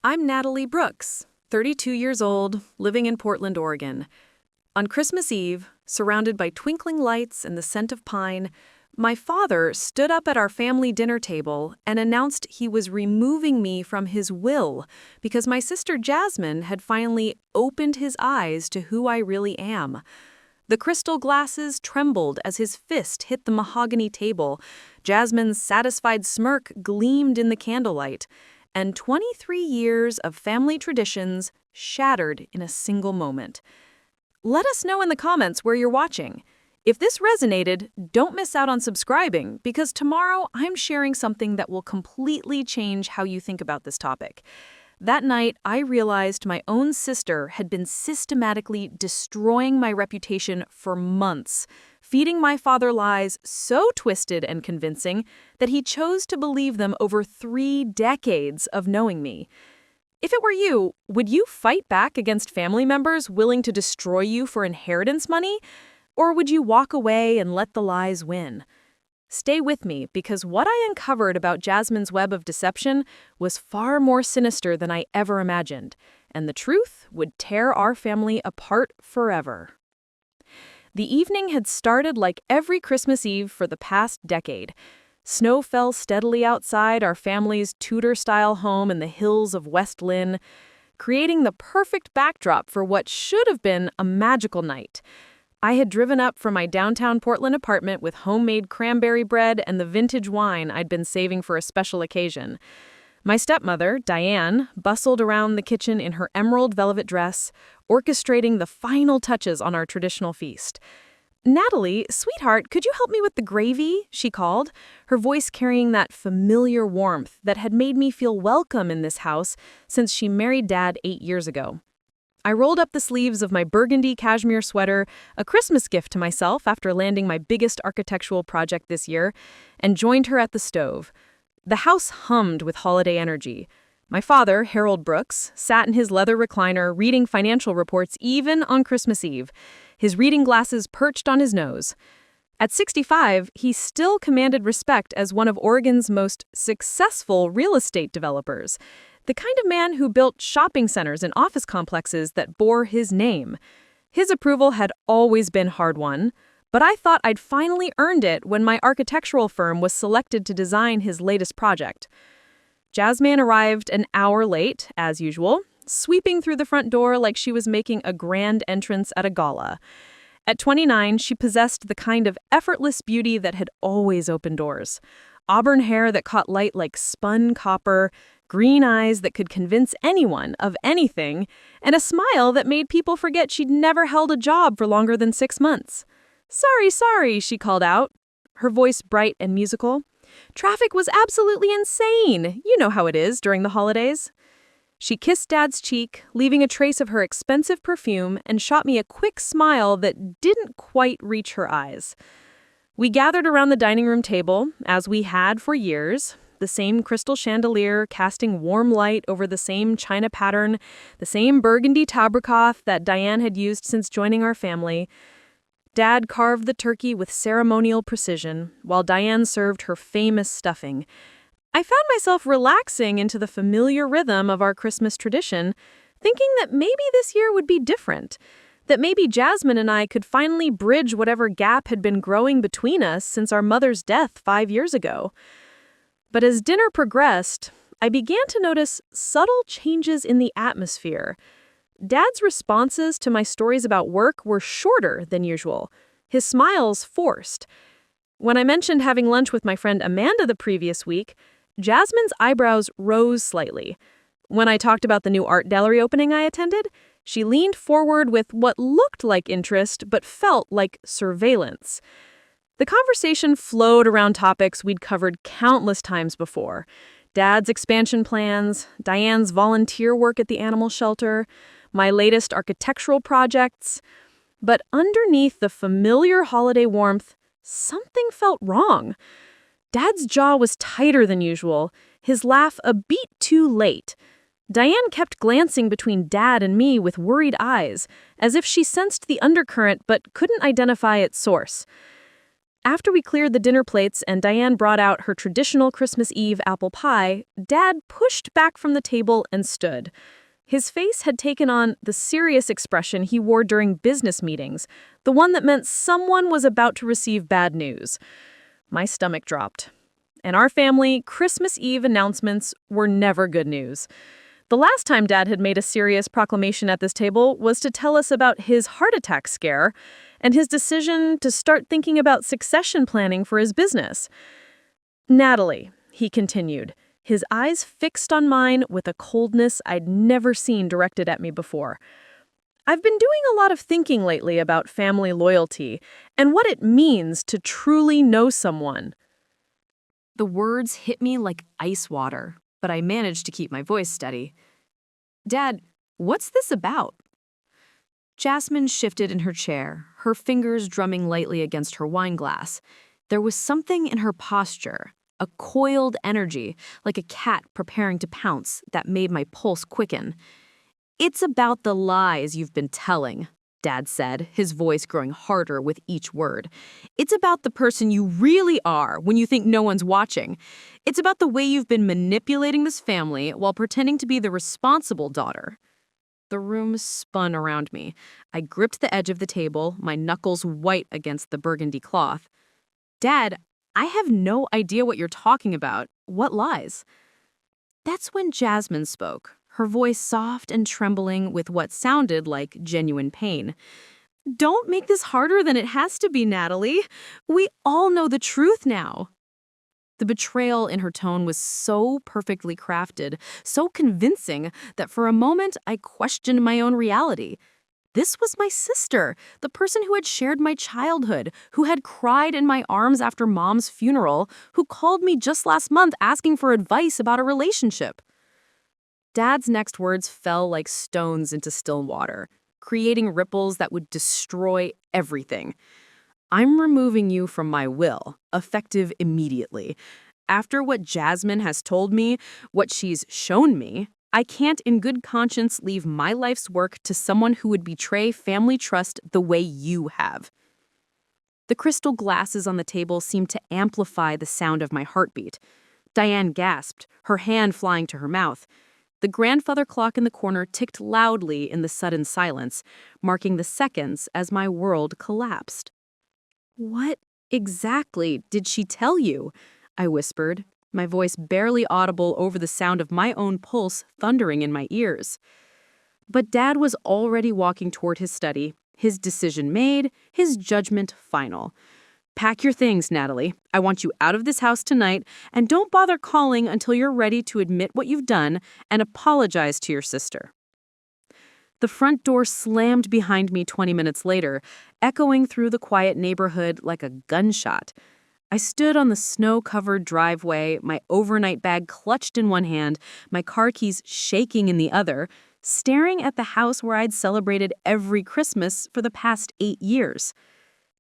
I'm Natalie Brooks, 32 years old, living in Portland, Oregon. On Christmas Eve, surrounded by twinkling lights and the scent of pine, my father stood up at our family dinner table and announced he was removing me from his will because my sister Jasmine had finally opened his eyes to who I really am. The crystal glasses trembled as his fist hit the mahogany table. Jasmine's satisfied smirk gleamed in the candlelight, and 23 years of family traditions shattered in a single moment. Let us know in the comments where you're watching. If this resonated, don't miss out on subscribing, because tomorrow I'm sharing something that will completely change how you think about this topic. That night, I realized my own sister had been systematically destroying my reputation for months, feeding my father lies so twisted and convincing that he chose to believe them over 3 decades of knowing me. If it were you, would you fight back against family members willing to destroy you for inheritance money? Or would you walk away and let the lies win? Stay with me, because what I uncovered about Jasmine's web of deception was far more sinister than I ever imagined, and the truth would tear our family apart forever. The evening had started like every Christmas Eve for the past decade. Snow fell steadily outside our family's Tudor-style home in the hills of West Lynn, creating the perfect backdrop for what should have been a magical night. I had driven up from my downtown Portland apartment with homemade cranberry bread and the vintage wine I'd been saving for a special occasion. My stepmother, Diane, bustled around the kitchen in her emerald velvet dress, orchestrating the final touches on our traditional feast. "Natalie, sweetheart, could you help me with the gravy?" she called, her voice carrying that familiar warmth that had made me feel welcome in this house since she married Dad 8 years ago. I rolled up the sleeves of my burgundy cashmere sweater, a Christmas gift to myself after landing my biggest architectural project this year, and joined her at the stove. The house hummed with holiday energy. My father, Harold Brooks, sat in his leather recliner reading financial reports even on Christmas Eve, his reading glasses perched on his nose. At 65, he still commanded respect as one of Oregon's most successful real estate developers, the kind of man who built shopping centers and office complexes that bore his name. His approval had always been hard-won, but I thought I'd finally earned it when my architectural firm was selected to design his latest project. Jasmine arrived an hour late, as usual, sweeping through the front door like she was making a grand entrance at a gala. At 29, she possessed the kind of effortless beauty that had always opened doors. Auburn hair that caught light like spun copper, green eyes that could convince anyone of anything, and a smile that made people forget she'd never held a job for longer than 6 months. Sorry, she called out, her voice bright and musical. "Traffic was absolutely insane. You know how it is during the holidays." She kissed Dad's cheek, leaving a trace of her expensive perfume, and shot me a quick smile that didn't quite reach her eyes. We gathered around the dining room table, as we had for years, the same crystal chandelier casting warm light over the same china pattern, the same burgundy tablecloth that Diane had used since joining our family. Dad carved the turkey with ceremonial precision, while Diane served her famous stuffing. I found myself relaxing into the familiar rhythm of our Christmas tradition, thinking that maybe this year would be different, that maybe Jasmine and I could finally bridge whatever gap had been growing between us since our mother's death 5 years ago. But as dinner progressed, I began to notice subtle changes in the atmosphere. Dad's responses to my stories about work were shorter than usual, his smiles forced. When I mentioned having lunch with my friend Amanda the previous week, Jasmine's eyebrows rose slightly. When I talked about the new art gallery opening I attended, she leaned forward with what looked like interest but felt like surveillance. The conversation flowed around topics we'd covered countless times before. Dad's expansion plans, Diane's volunteer work at the animal shelter, my latest architectural projects. But underneath the familiar holiday warmth, something felt wrong. Dad's jaw was tighter than usual, his laugh a beat too late. Diane kept glancing between Dad and me with worried eyes, as if she sensed the undercurrent but couldn't identify its source. After we cleared the dinner plates and Diane brought out her traditional Christmas Eve apple pie, Dad pushed back from the table and stood. His face had taken on the serious expression he wore during business meetings, the one that meant someone was about to receive bad news. My stomach dropped. In our family, Christmas Eve announcements were never good news. The last time Dad had made a serious proclamation at this table was to tell us about his heart attack scare and his decision to start thinking about succession planning for his business. "Natalie," he continued, his eyes fixed on mine with a coldness I'd never seen directed at me before. "I've been doing a lot of thinking lately about family loyalty and what it means to truly know someone." The words hit me like ice water, but I managed to keep my voice steady. "Dad, what's this about?" Jasmine shifted in her chair, her fingers drumming lightly against her wine glass. There was something in her posture, a coiled energy, like a cat preparing to pounce, that made my pulse quicken. "It's about the lies you've been telling," Dad said, his voice growing harder with each word. "It's about the person you really are when you think no one's watching. It's about the way you've been manipulating this family while pretending to be the responsible daughter." The room spun around me. I gripped the edge of the table, my knuckles white against the burgundy cloth. "Dad, I have no idea what you're talking about. What lies?" That's when Jasmine spoke, her voice soft and trembling with what sounded like genuine pain. "Don't make this harder than it has to be, Natalie. We all know the truth now." The betrayal in her tone was so perfectly crafted, so convincing, that for a moment I questioned my own reality. This was my sister, the person who had shared my childhood, who had cried in my arms after Mom's funeral, who called me just last month asking for advice about a relationship. Dad's next words fell like stones into still water, creating ripples that would destroy everything. "I'm removing you from my will, effective immediately. After what Jasmine has told me, what she's shown me, I can't in good conscience leave my life's work to someone who would betray family trust the way you have." The crystal glasses on the table seemed to amplify the sound of my heartbeat. Diane gasped, her hand flying to her mouth. The grandfather clock in the corner ticked loudly in the sudden silence, marking the seconds as my world collapsed. "What exactly did she tell you?" I whispered, my voice barely audible over the sound of my own pulse thundering in my ears. But Dad was already walking toward his study, his decision made, his judgment final. "Pack your things, Natalie. I want you out of this house tonight, and don't bother calling until you're ready to admit what you've done and apologize to your sister." The front door slammed behind me 20 minutes later, echoing through the quiet neighborhood like a gunshot. I stood on the snow-covered driveway, my overnight bag clutched in one hand, my car keys shaking in the other, staring at the house where I'd celebrated every Christmas for the past 8 years.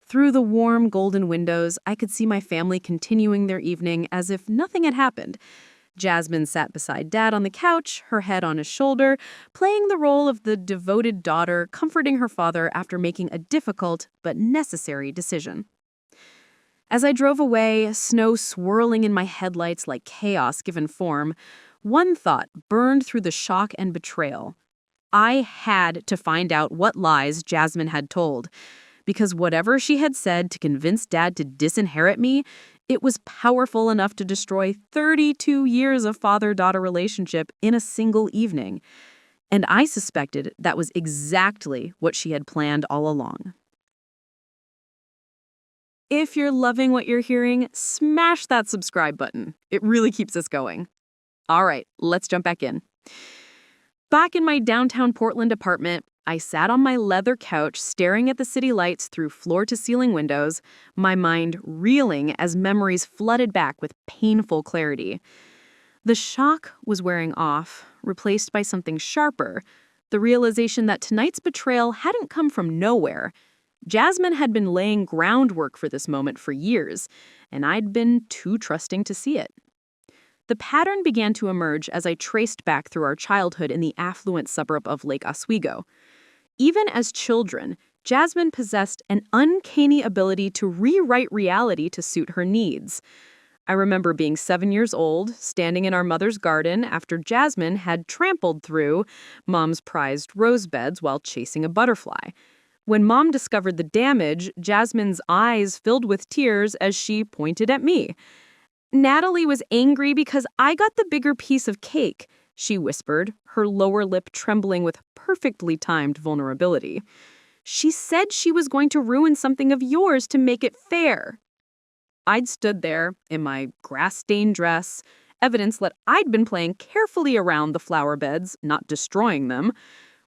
Through the warm golden windows, I could see my family continuing their evening as if nothing had happened. Jasmine sat beside Dad on the couch, her head on his shoulder, playing the role of the devoted daughter, comforting her father after making a difficult but necessary decision. As I drove away, snow swirling in my headlights like chaos given form, one thought burned through the shock and betrayal. I had to find out what lies Jasmine had told, because whatever she had said to convince Dad to disinherit me, it was powerful enough to destroy 32 years of father-daughter relationship in a single evening. And I suspected that was exactly what she had planned all along. If you're loving what you're hearing, smash that subscribe button. It really keeps us going. All right, let's jump back in. Back in my downtown Portland apartment, I sat on my leather couch staring at the city lights through floor-to-ceiling windows, my mind reeling as memories flooded back with painful clarity. The shock was wearing off, replaced by something sharper, the realization that tonight's betrayal hadn't come from nowhere. Jasmine had been laying groundwork for this moment for years, and I'd been too trusting to see it. The pattern began to emerge as I traced back through our childhood in the affluent suburb of Lake Oswego. Even as children, Jasmine possessed an uncanny ability to rewrite reality to suit her needs. I remember being 7 years old, standing in our mother's garden after Jasmine had trampled through Mom's prized rose beds while chasing a butterfly. When Mom discovered the damage, Jasmine's eyes filled with tears as she pointed at me. Natalie was angry because I got the bigger piece of cake, she whispered, her lower lip trembling with perfectly timed vulnerability. She said she was going to ruin something of yours to make it fair. I'd stood there in my grass-stained dress, evidence that I'd been playing carefully around the flower beds, not destroying them,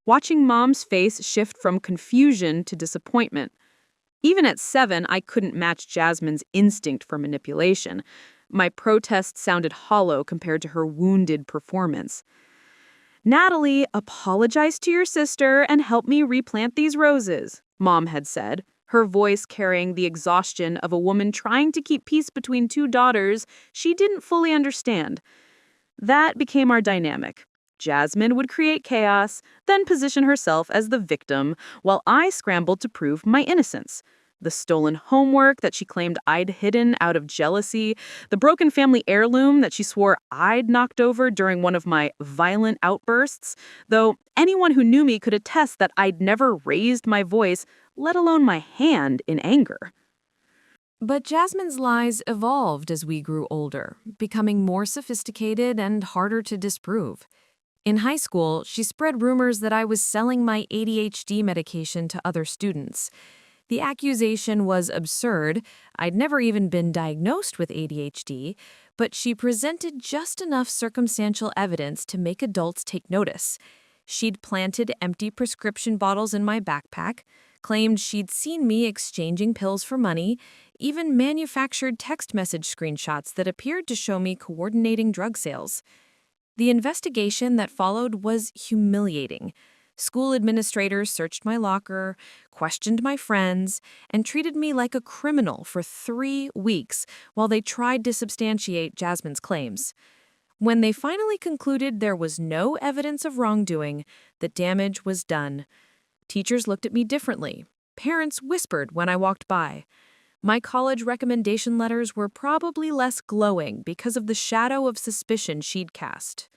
watching Mom's face shift from confusion to disappointment. Even at 7, I couldn't match Jasmine's instinct for manipulation. My protest sounded hollow compared to her wounded performance. Natalie, apologize to your sister and help me replant these roses, Mom had said, her voice carrying the exhaustion of a woman trying to keep peace between two daughters she didn't fully understand. That became our dynamic. Jasmine would create chaos, then position herself as the victim, while I scrambled to prove my innocence. The stolen homework that she claimed I'd hidden out of jealousy, the broken family heirloom that she swore I'd knocked over during one of my violent outbursts, though anyone who knew me could attest that I'd never raised my voice, let alone my hand, in anger. But Jasmine's lies evolved as we grew older, becoming more sophisticated and harder to disprove. In high school, she spread rumors that I was selling my ADHD medication to other students. The accusation was absurd. I'd never even been diagnosed with ADHD, but she presented just enough circumstantial evidence to make adults take notice. She'd planted empty prescription bottles in my backpack, claimed she'd seen me exchanging pills for money, even manufactured text message screenshots that appeared to show me coordinating drug sales. The investigation that followed was humiliating. School administrators searched my locker, questioned my friends, and treated me like a criminal for 3 weeks while they tried to substantiate Jasmine's claims. When they finally concluded there was no evidence of wrongdoing, the damage was done. Teachers looked at me differently. Parents whispered when I walked by. My college recommendation letters were probably less glowing because of the shadow of suspicion she'd cast.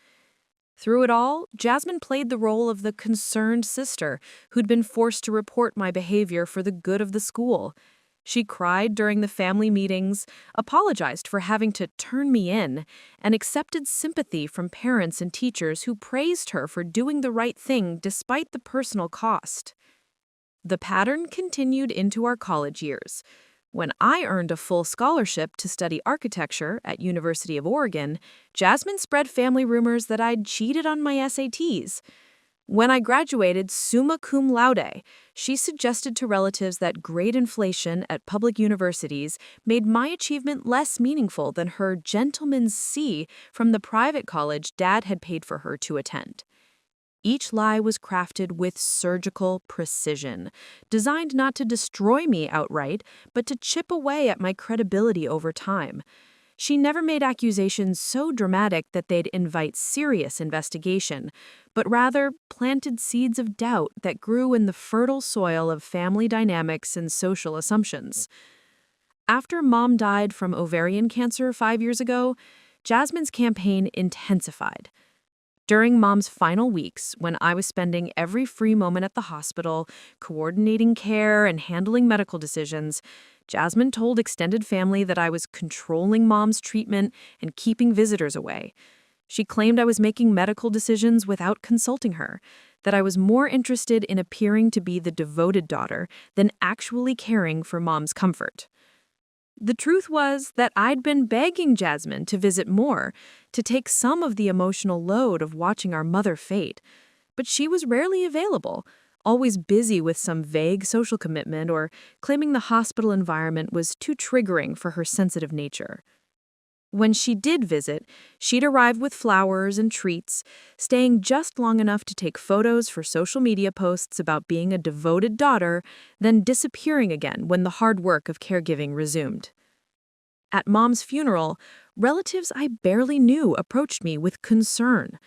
Through it all, Jasmine played the role of the concerned sister who'd been forced to report my behavior for the good of the school. She cried during the family meetings, apologized for having to turn me in, and accepted sympathy from parents and teachers who praised her for doing the right thing despite the personal cost. The pattern continued into our college years. When I earned a full scholarship to study architecture at University of Oregon, Jasmine spread family rumors that I'd cheated on my SATs. When I graduated summa cum laude, she suggested to relatives that grade inflation at public universities made my achievement less meaningful than her gentleman's C from the private college Dad had paid for her to attend. Each lie was crafted with surgical precision, designed not to destroy me outright, but to chip away at my credibility over time. She never made accusations so dramatic that they'd invite serious investigation, but rather planted seeds of doubt that grew in the fertile soil of family dynamics and social assumptions. After Mom died from ovarian cancer 5 years ago, Jasmine's campaign intensified. During Mom's final weeks, when I was spending every free moment at the hospital, coordinating care and handling medical decisions, Jasmine told extended family that I was controlling Mom's treatment and keeping visitors away. She claimed I was making medical decisions without consulting her, that I was more interested in appearing to be the devoted daughter than actually caring for Mom's comfort. The truth was that I'd been begging Jasmine to visit more, to take some of the emotional load of watching our mother fade. But she was rarely available, always busy with some vague social commitment or claiming the hospital environment was too triggering for her sensitive nature. When she did visit, she'd arrive with flowers and treats, staying just long enough to take photos for social media posts about being a devoted daughter, then disappearing again when the hard work of caregiving resumed. At Mom's funeral, relatives I barely knew approached me with concern.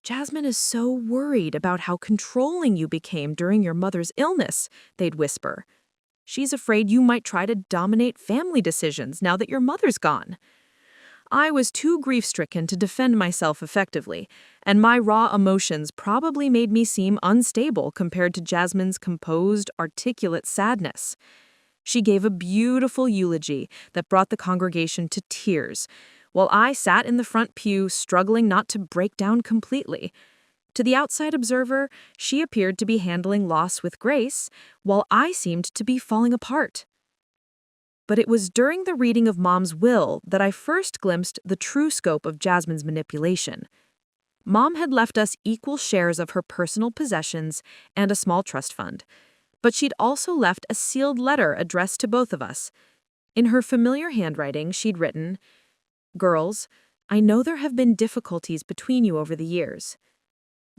Jasmine is so worried about how controlling you became during your mother's illness, they'd whisper. She's afraid you might try to dominate family decisions now that your mother's gone. I was too grief-stricken to defend myself effectively, and my raw emotions probably made me seem unstable compared to Jasmine's composed, articulate sadness. She gave a beautiful eulogy that brought the congregation to tears, while I sat in the front pew struggling not to break down completely. To the outside observer, she appeared to be handling loss with grace, while I seemed to be falling apart. But it was during the reading of Mom's will that I first glimpsed the true scope of Jasmine's manipulation. Mom had left us equal shares of her personal possessions and a small trust fund, but she'd also left a sealed letter addressed to both of us. In her familiar handwriting, she'd written, "Girls, I know there have been difficulties between you over the years.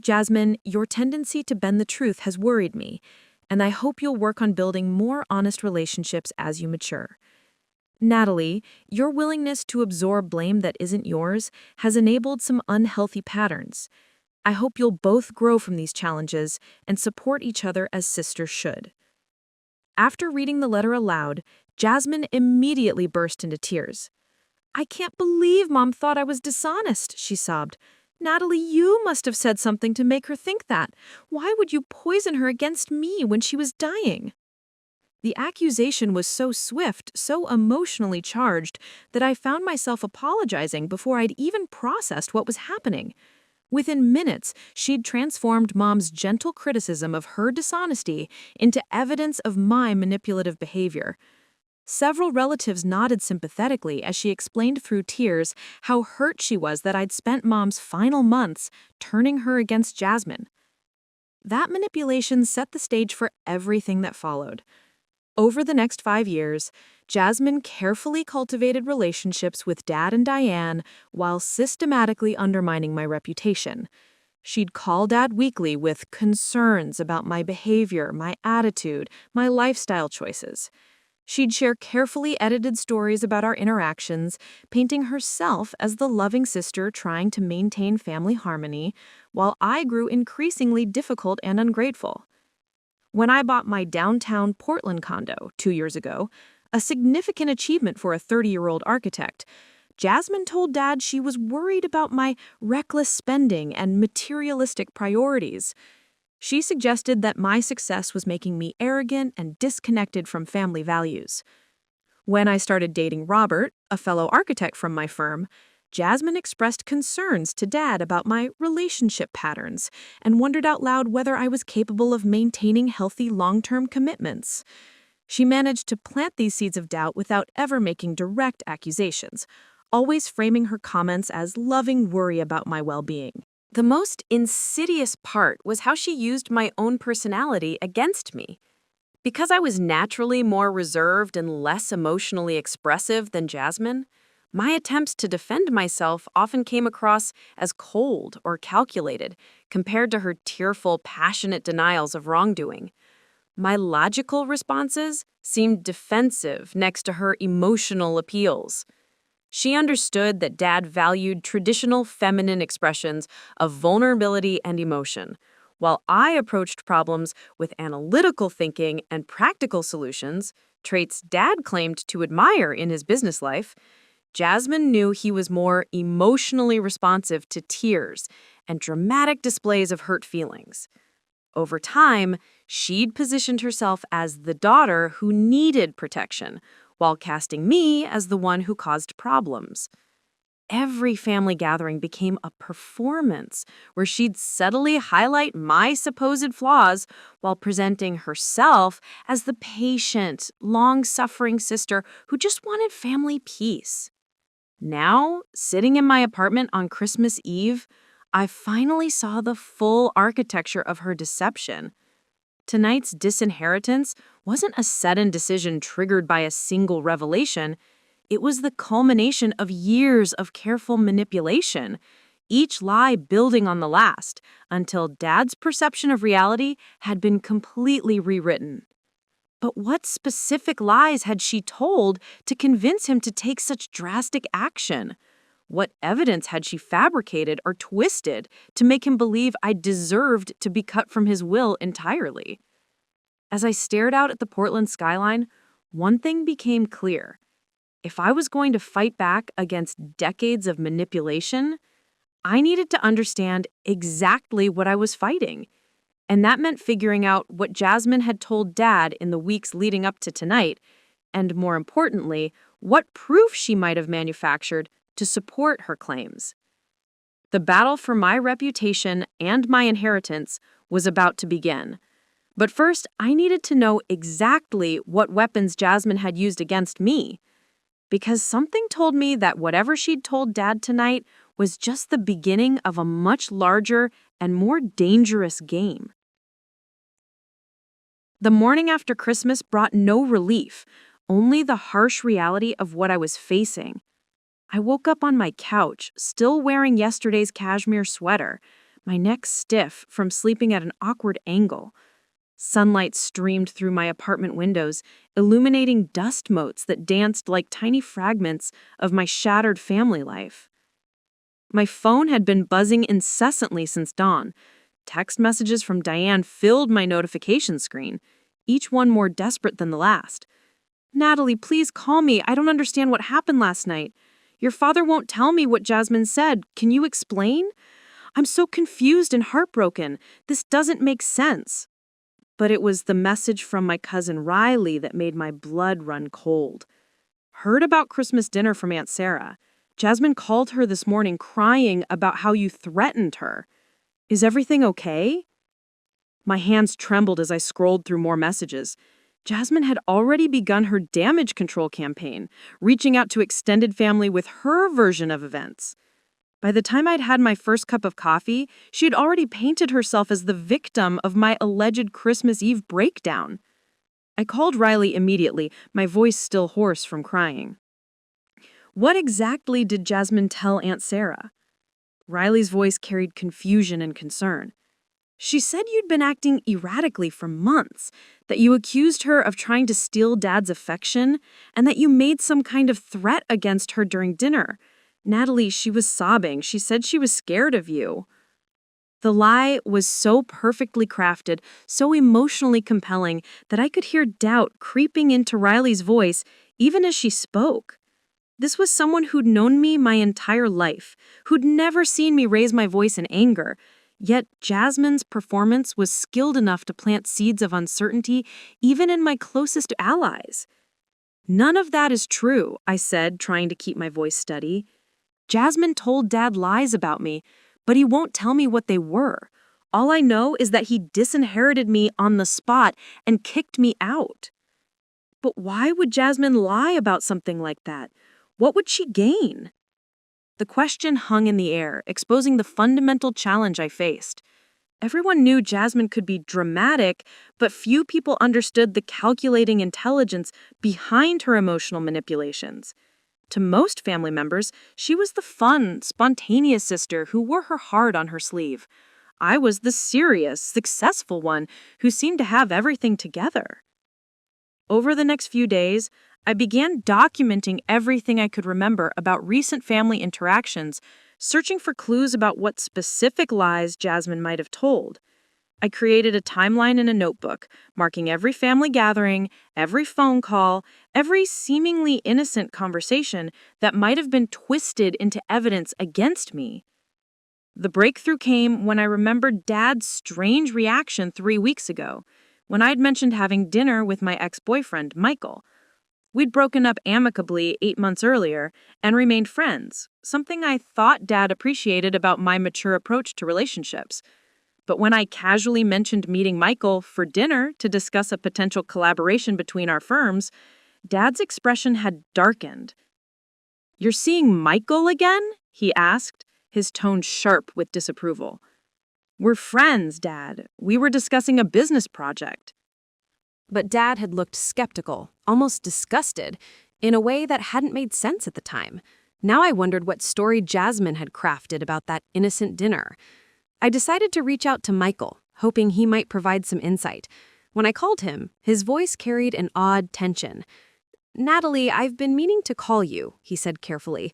Jasmine, your tendency to bend the truth has worried me, and I hope you'll work on building more honest relationships as you mature. Natalie, your willingness to absorb blame that isn't yours has enabled some unhealthy patterns. I hope you'll both grow from these challenges and support each other as sisters should." After reading the letter aloud, Jasmine immediately burst into tears. "I can't believe Mom thought I was dishonest," she sobbed. "Natalie, you must have said something to make her think that. Why would you poison her against me when she was dying?" The accusation was so swift, so emotionally charged, that I found myself apologizing before I'd even processed what was happening. Within minutes, she'd transformed Mom's gentle criticism of her dishonesty into evidence of my manipulative behavior. Several relatives nodded sympathetically as she explained through tears how hurt she was that I'd spent Mom's final months turning her against Jasmine. That manipulation set the stage for everything that followed. Over the next 5 years, Jasmine carefully cultivated relationships with Dad and Diane while systematically undermining my reputation. She'd call Dad weekly with concerns about my behavior, my attitude, my lifestyle choices. She'd share carefully edited stories about our interactions, painting herself as the loving sister trying to maintain family harmony, while I grew increasingly difficult and ungrateful. When I bought my downtown Portland condo 2 years ago, a significant achievement for a 30-year-old architect, Jasmine told Dad she was worried about my reckless spending and materialistic priorities. She suggested that my success was making me arrogant and disconnected from family values. When I started dating Robert, a fellow architect from my firm, Jasmine expressed concerns to Dad about my relationship patterns and wondered out loud whether I was capable of maintaining healthy long-term commitments. She managed to plant these seeds of doubt without ever making direct accusations, always framing her comments as loving worry about my well-being. The most insidious part was how she used my own personality against me. Because I was naturally more reserved and less emotionally expressive than Jasmine, my attempts to defend myself often came across as cold or calculated compared to her tearful, passionate denials of wrongdoing. My logical responses seemed defensive next to her emotional appeals. She understood that Dad valued traditional feminine expressions of vulnerability and emotion, while I approached problems with analytical thinking and practical solutions, traits Dad claimed to admire in his business life. Jasmine knew he was more emotionally responsive to tears and dramatic displays of hurt feelings. Over time, she'd positioned herself as the daughter who needed protection, while casting me as the one who caused problems. Every family gathering became a performance where she'd subtly highlight my supposed flaws while presenting herself as the patient, long-suffering sister who just wanted family peace. Now, sitting in my apartment on Christmas Eve, I finally saw the full architecture of her deception. Tonight's disinheritance wasn't a sudden decision triggered by a single revelation. It was the culmination of years of careful manipulation, each lie building on the last, until Dad's perception of reality had been completely rewritten. But what specific lies had she told to convince him to take such drastic action? What evidence had she fabricated or twisted to make him believe I deserved to be cut from his will entirely? As I stared out at the Portland skyline, one thing became clear. If I was going to fight back against decades of manipulation, I needed to understand exactly what I was fighting. And that meant figuring out what Jasmine had told Dad in the weeks leading up to tonight, and more importantly, what proof she might have manufactured to support her claims. The battle for my reputation and my inheritance was about to begin. But first, I needed to know exactly what weapons Jasmine had used against me, because something told me that whatever she'd told Dad tonight was just the beginning of a much larger and more dangerous game. The morning after Christmas brought no relief, only the harsh reality of what I was facing. I woke up on my couch, still wearing yesterday's cashmere sweater, my neck stiff from sleeping at an awkward angle. Sunlight streamed through my apartment windows, illuminating dust motes that danced like tiny fragments of my shattered family life. My phone had been buzzing incessantly since dawn. Text messages from Diane filled my notification screen, each one more desperate than the last. "Natalie, please call me. I don't understand what happened last night. Your father won't tell me what Jasmine said. Can you explain? I'm so confused and heartbroken. This doesn't make sense." But it was the message from my cousin Riley that made my blood run cold. "Heard about Christmas dinner from Aunt Sarah. Jasmine called her this morning crying about how you threatened her. Is everything okay?" My hands trembled as I scrolled through more messages. Jasmine had already begun her damage control campaign, reaching out to extended family with her version of events. By the time I'd had my first cup of coffee, she had already painted herself as the victim of my alleged Christmas Eve breakdown. I called Riley immediately, my voice still hoarse from crying. "What exactly did Jasmine tell Aunt Sarah?" Riley's voice carried confusion and concern. "She said you'd been acting erratically for months, that you accused her of trying to steal Dad's affection, and that you made some kind of threat against her during dinner. Natalie, she was sobbing. She said she was scared of you." The lie was so perfectly crafted, so emotionally compelling, that I could hear doubt creeping into Riley's voice even as she spoke. This was someone who'd known me my entire life, who'd never seen me raise my voice in anger. Yet Jasmine's performance was skilled enough to plant seeds of uncertainty even in my closest allies. "None of that is true," I said, trying to keep my voice steady. "Jasmine told Dad lies about me, but he won't tell me what they were. All I know is that he disinherited me on the spot and kicked me out." But why would Jasmine lie about something like that? What would she gain? The question hung in the air, exposing the fundamental challenge I faced. Everyone knew Jasmine could be dramatic, but few people understood the calculating intelligence behind her emotional manipulations. To most family members, she was the fun, spontaneous sister who wore her heart on her sleeve. I was the serious, successful one who seemed to have everything together. Over the next few days, I began documenting everything I could remember about recent family interactions, searching for clues about what specific lies Jasmine might have told. I created a timeline in a notebook, marking every family gathering, every phone call, every seemingly innocent conversation that might have been twisted into evidence against me. The breakthrough came when I remembered Dad's strange reaction 3 weeks ago, when I'd mentioned having dinner with my ex-boyfriend, Michael. We'd broken up amicably 8 months earlier and remained friends, something I thought Dad appreciated about my mature approach to relationships. But when I casually mentioned meeting Michael for dinner to discuss a potential collaboration between our firms, Dad's expression had darkened. "You're seeing Michael again?" he asked, his tone sharp with disapproval. "We're friends, Dad. We were discussing a business project." But Dad had looked skeptical, almost disgusted, in a way that hadn't made sense at the time. Now I wondered what story Jasmine had crafted about that innocent dinner. I decided to reach out to Michael, hoping he might provide some insight. When I called him, his voice carried an odd tension. "Natalie, I've been meaning to call you," he said carefully.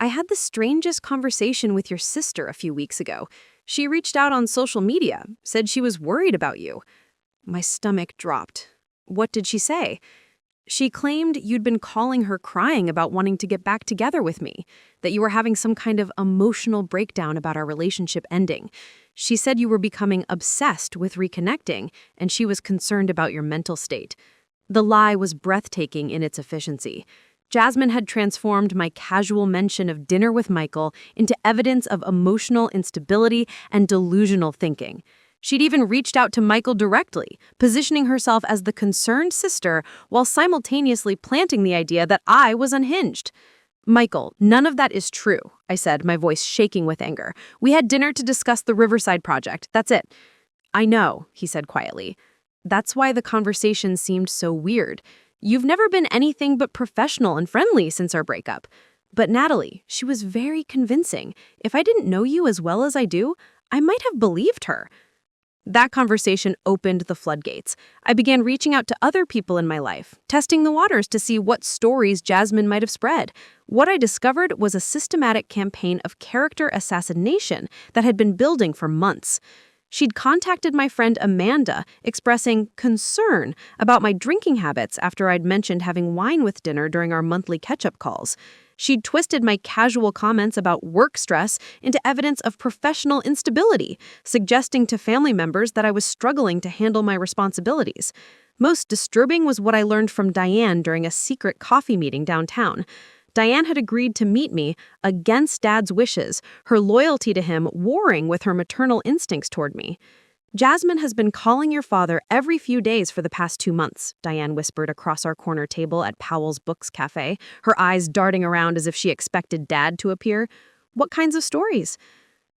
I had the strangest conversation with your sister a few weeks ago. She reached out on social media, said she was worried about you. My stomach dropped. What did she say? She claimed you'd been calling her crying about wanting to get back together with me, that you were having some kind of emotional breakdown about our relationship ending. She said you were becoming obsessed with reconnecting, and she was concerned about your mental state. The lie was breathtaking in its efficiency. Jasmine had transformed my casual mention of dinner with Michael into evidence of emotional instability and delusional thinking. She'd even reached out to Michael directly, positioning herself as the concerned sister while simultaneously planting the idea that I was unhinged. Michael, none of that is true, I said, my voice shaking with anger. We had dinner to discuss the Riverside project. That's it. I know, he said quietly. That's why the conversation seemed so weird. You've never been anything but professional and friendly since our breakup. But Natalie, she was very convincing. If I didn't know you as well as I do, I might have believed her. That conversation opened the floodgates. I began reaching out to other people in my life, testing the waters to see what stories Jasmine might have spread. What I discovered was a systematic campaign of character assassination that had been building for months. She'd contacted my friend Amanda, expressing concern about my drinking habits after I'd mentioned having wine with dinner during our monthly catch-up calls. She'd twisted my casual comments about work stress into evidence of professional instability, suggesting to family members that I was struggling to handle my responsibilities. Most disturbing was what I learned from Diane during a secret coffee meeting downtown. Diane had agreed to meet me against Dad's wishes, her loyalty to him warring with her maternal instincts toward me. Jasmine has been calling your father every few days for the past 2 months, Diane whispered across our corner table at Powell's Books Cafe, her eyes darting around as if she expected Dad to appear. What kinds of stories?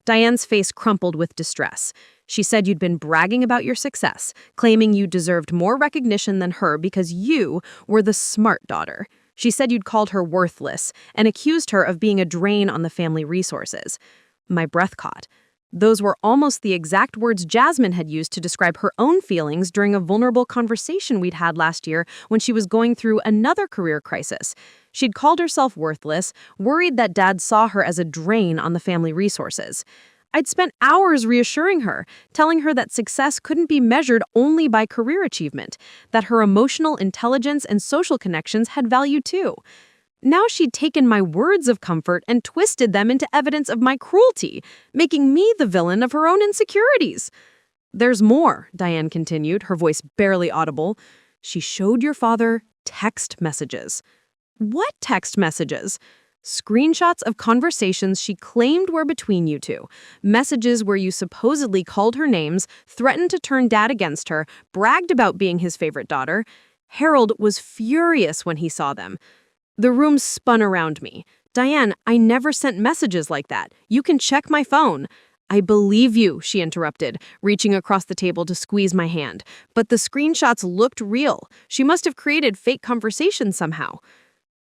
Diane's face crumpled with distress. She said you'd been bragging about your success, claiming you deserved more recognition than her because you were the smart daughter. She said you'd called her worthless and accused her of being a drain on the family resources. My breath caught. Those were almost the exact words Jasmine had used to describe her own feelings during a vulnerable conversation we'd had last year when she was going through another career crisis. She'd called herself worthless, worried that Dad saw her as a drain on the family resources. I'd spent hours reassuring her, telling her that success couldn't be measured only by career achievement, that her emotional intelligence and social connections had value too. Now she'd taken my words of comfort and twisted them into evidence of my cruelty, making me the villain of her own insecurities. There's more, Diane continued, her voice barely audible. She showed your father text messages. What text messages? Screenshots of conversations she claimed were between you two. Messages where you supposedly called her names, threatened to turn Dad against her, bragged about being his favorite daughter. Harold was furious when he saw them. The room spun around me. Diane, I never sent messages like that. You can check my phone. I believe you, she interrupted, reaching across the table to squeeze my hand. But the screenshots looked real. She must have created fake conversations somehow.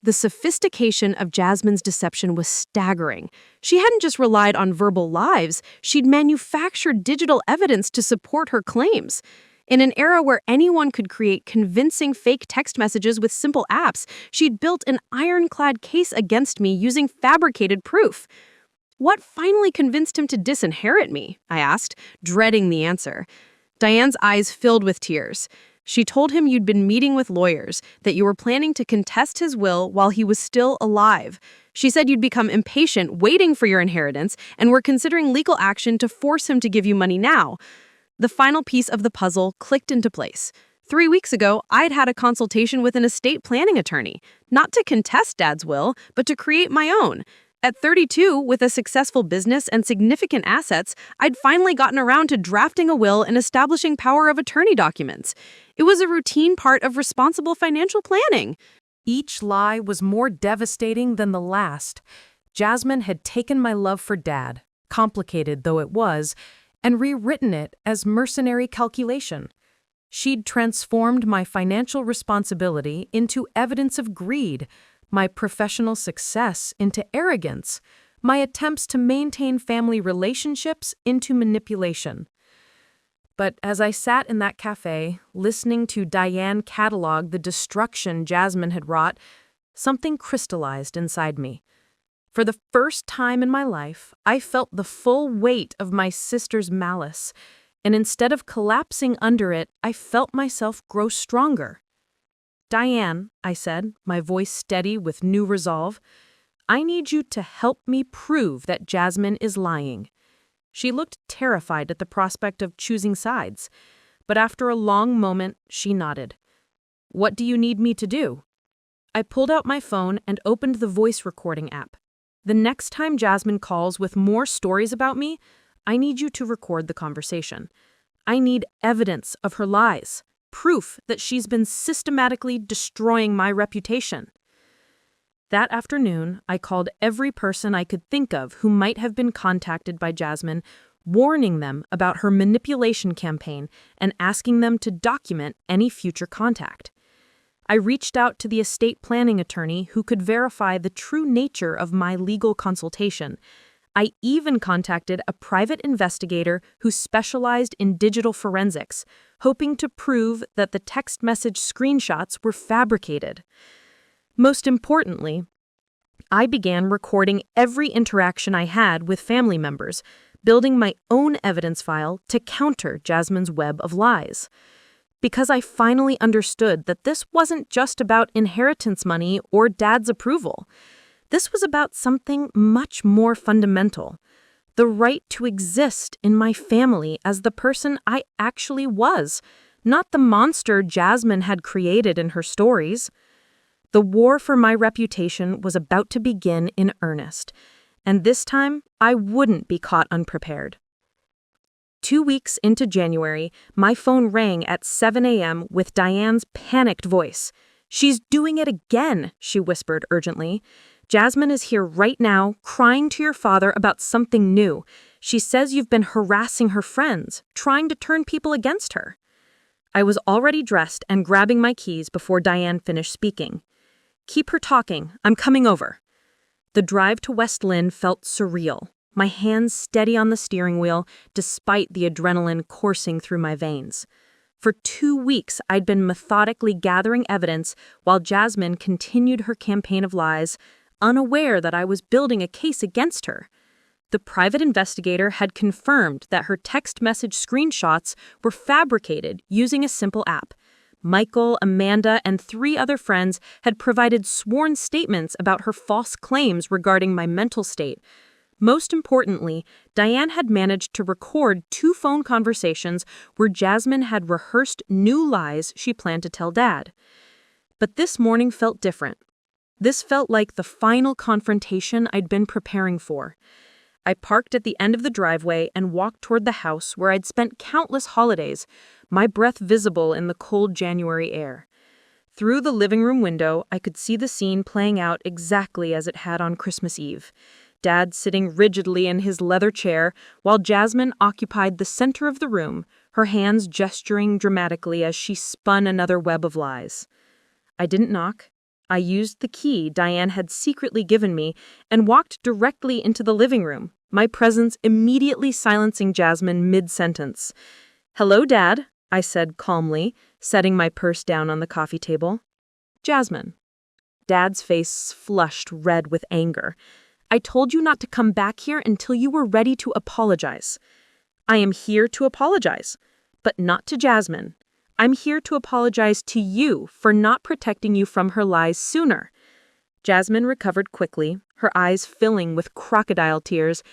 The sophistication of Jasmine's deception was staggering. She hadn't just relied on verbal lies, she'd manufactured digital evidence to support her claims. In an era where anyone could create convincing fake text messages with simple apps, she'd built an ironclad case against me using fabricated proof. What finally convinced him to disinherit me? I asked, dreading the answer. Diane's eyes filled with tears. She told him you'd been meeting with lawyers, that you were planning to contest his will while he was still alive. She said you'd become impatient, waiting for your inheritance, and were considering legal action to force him to give you money now. The final piece of the puzzle clicked into place. 3 weeks ago, I'd had a consultation with an estate planning attorney, not to contest Dad's will, but to create my own. At 32, with a successful business and significant assets, I'd finally gotten around to drafting a will and establishing power of attorney documents. It was a routine part of responsible financial planning. Each lie was more devastating than the last. Jasmine had taken my love for Dad, complicated though it was, and rewritten it as mercenary calculation. She'd transformed my financial responsibility into evidence of greed, my professional success into arrogance, my attempts to maintain family relationships into manipulation. But as I sat in that cafe, listening to Diane catalog the destruction Jasmine had wrought, something crystallized inside me. For the first time in my life, I felt the full weight of my sister's malice, and instead of collapsing under it, I felt myself grow stronger. "Diane," I said, my voice steady with new resolve, "I need you to help me prove that Jasmine is lying." She looked terrified at the prospect of choosing sides, but after a long moment, she nodded. "What do you need me to do?" I pulled out my phone and opened the voice recording app. "The next time Jasmine calls with more stories about me, I need you to record the conversation. I need evidence of her lies, proof that she's been systematically destroying my reputation." That afternoon, I called every person I could think of who might have been contacted by Jasmine, warning them about her manipulation campaign and asking them to document any future contact. I reached out to the estate planning attorney who could verify the true nature of my legal consultation. I even contacted a private investigator who specialized in digital forensics, hoping to prove that the text message screenshots were fabricated. Most importantly, I began recording every interaction I had with family members, building my own evidence file to counter Jasmine's web of lies. Because I finally understood that this wasn't just about inheritance money or Dad's approval. This was about something much more fundamental: the right to exist in my family as the person I actually was, not the monster Jasmine had created in her stories. The war for my reputation was about to begin in earnest, and this time I wouldn't be caught unprepared. 2 weeks into January, my phone rang at 7 a.m. with Diane's panicked voice. "She's doing it again," she whispered urgently. "Jasmine is here right now, crying to your father about something new. She says you've been harassing her friends, trying to turn people against her." I was already dressed and grabbing my keys before Diane finished speaking. "Keep her talking. I'm coming over." The drive to West Lynn felt surreal, my hands steady on the steering wheel despite the adrenaline coursing through my veins. For 2 weeks, I'd been methodically gathering evidence while Jasmine continued her campaign of lies, unaware that I was building a case against her. The private investigator had confirmed that her text message screenshots were fabricated using a simple app. Michael, Amanda, and 3 other friends had provided sworn statements about her false claims regarding my mental state. Most importantly, Diane had managed to record 2 phone conversations where Jasmine had rehearsed new lies she planned to tell Dad. But this morning felt different. This felt like the final confrontation I'd been preparing for. I parked at the end of the driveway and walked toward the house where I'd spent countless holidays, my breath visible in the cold January air. Through the living room window, I could see the scene playing out exactly as it had on Christmas Eve. Dad sitting rigidly in his leather chair, while Jasmine occupied the center of the room, her hands gesturing dramatically as she spun another web of lies. I didn't knock. I used the key Diane had secretly given me and walked directly into the living room, my presence immediately silencing Jasmine mid-sentence. "Hello, Dad," I said calmly, setting my purse down on the coffee table. "Jasmine." Dad's face flushed red with anger. "I told you not to come back here until you were ready to apologize." "I am here to apologize, but not to Jasmine. I'm here to apologize to you for not protecting you from her lies sooner." Jasmine recovered quickly, her eyes filling with crocodile tears.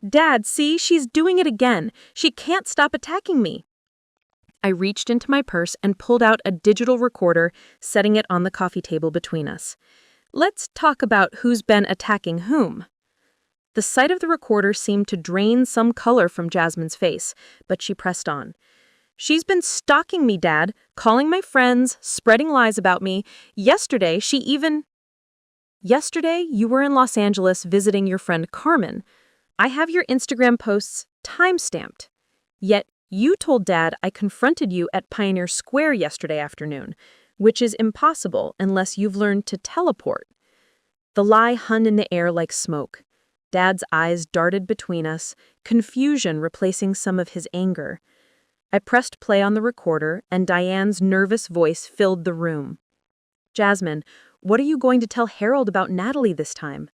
"Dad, see, she's doing it again. She can't stop attacking me." I reached into my purse and pulled out a digital recorder, setting it on the coffee table between us. "Let's talk about who's been attacking whom." The sight of the recorder seemed to drain some color from Jasmine's face, but she pressed on. "She's been stalking me, Dad, calling my friends, spreading lies about me. Yesterday, you were in Los Angeles visiting your friend Carmen. I have your Instagram posts time-stamped. Yet, you told Dad I confronted you at Pioneer Square yesterday afternoon, which is impossible unless you've learned to teleport." The lie hung in the air like smoke. Dad's eyes darted between us, confusion replacing some of his anger. I pressed play on the recorder, and Diane's nervous voice filled the room. "Jasmine, what are you going to tell Harold about Natalie this time?"